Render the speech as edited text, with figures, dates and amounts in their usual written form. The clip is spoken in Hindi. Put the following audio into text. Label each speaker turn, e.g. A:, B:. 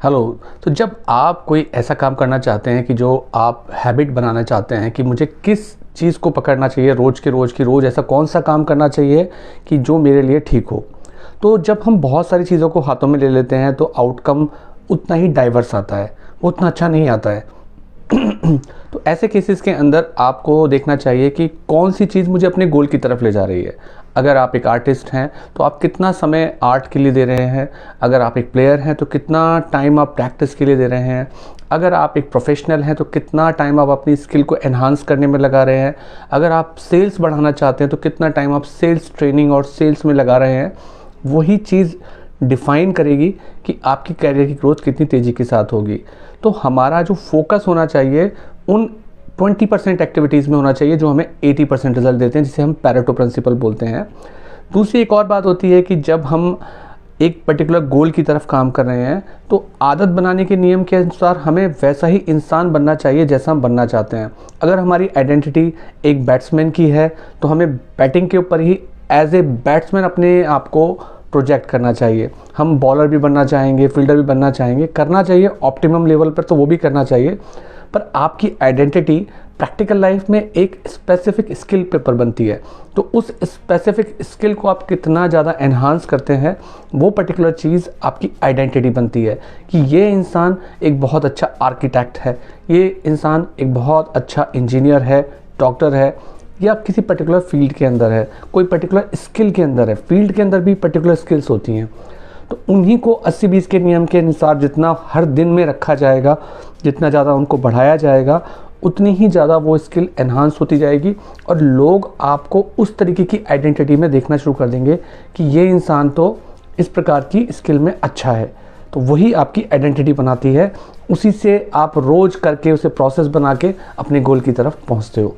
A: हेलो। तो जब आप कोई ऐसा काम करना चाहते हैं कि जो आप हैबिट बनाना चाहते हैं कि मुझे किस चीज़ को पकड़ना चाहिए रोज़ के रोज़ की रोज़, ऐसा कौन सा काम करना चाहिए कि जो मेरे लिए ठीक हो, तो जब हम बहुत सारी चीज़ों को हाथों में ले लेते हैं तो आउटकम उतना ही डाइवर्स आता है, उतना अच्छा नहीं आता है। तो ऐसे केसेस के अंदर आपको देखना चाहिए कि कौन सी चीज़ मुझे अपने गोल की तरफ ले जा रही है। अगर आप एक आर्टिस्ट हैं तो आप कितना समय आर्ट के लिए दे रहे हैं, अगर आप एक प्लेयर हैं तो कितना टाइम आप प्रैक्टिस के लिए दे रहे हैं, अगर आप एक प्रोफेशनल हैं तो कितना टाइम आप अपनी स्किल को एनहांस करने में लगा रहे हैं, अगर आप सेल्स बढ़ाना चाहते हैं तो कितना टाइम आप सेल्स ट्रेनिंग और सेल्स में लगा रहे हैं। वही चीज़ डिफ़ाइन करेगी कि आपकी कैरियर की ग्रोथ कितनी तेज़ी के साथ होगी। तो हमारा जो फोकस होना चाहिए उन 20% एक्टिविटीज़ में होना चाहिए जो हमें 80% रिजल्ट देते हैं, जिसे हम पैरेटो प्रिंसिपल बोलते हैं। दूसरी एक और बात होती है कि जब हम एक पर्टिकुलर गोल की तरफ काम कर रहे हैं तो आदत बनाने के नियम के अनुसार हमें वैसा ही इंसान बनना चाहिए जैसा हम बनना चाहते हैं। अगर हमारी आइडेंटिटी एक बैट्समैन की है तो हमें बैटिंग के ऊपर ही एज ए बैट्समैन अपने आप को प्रोजेक्ट करना चाहिए। हम बॉलर भी बनना चाहेंगे, फील्डर भी बनना चाहेंगे, करना चाहिए ऑप्टिमम लेवल पर, तो वो भी करना चाहिए। पर आपकी आइडेंटिटी प्रैक्टिकल लाइफ में एक स्पेसिफिक स्किल पर बनती है, तो उस स्पेसिफिक स्किल को आप कितना ज़्यादा एनहांस करते हैं वो पर्टिकुलर चीज़ आपकी आइडेंटिटी बनती है कि ये इंसान एक बहुत अच्छा आर्किटेक्ट है, ये इंसान एक बहुत अच्छा इंजीनियर है, डॉक्टर है, या किसी पर्टिकुलर फील्ड के अंदर है, कोई पर्टिकुलर स्किल के अंदर है। फील्ड के अंदर भी पर्टिकुलर स्किल्स होती हैं, तो उन्हीं को 80-20 के नियम के अनुसार जितना हर दिन में रखा जाएगा, जितना ज़्यादा उनको बढ़ाया जाएगा, उतनी ही ज़्यादा वो स्किल एनहांस होती जाएगी और लोग आपको उस तरीके की आइडेंटिटी में देखना शुरू कर देंगे कि ये इंसान तो इस प्रकार की स्किल में अच्छा है। तो वही आपकी आइडेंटिटी बनाती है, उसी से आप रोज़ करके उसे प्रोसेस बना के अपने गोल की तरफ पहुँचते हो।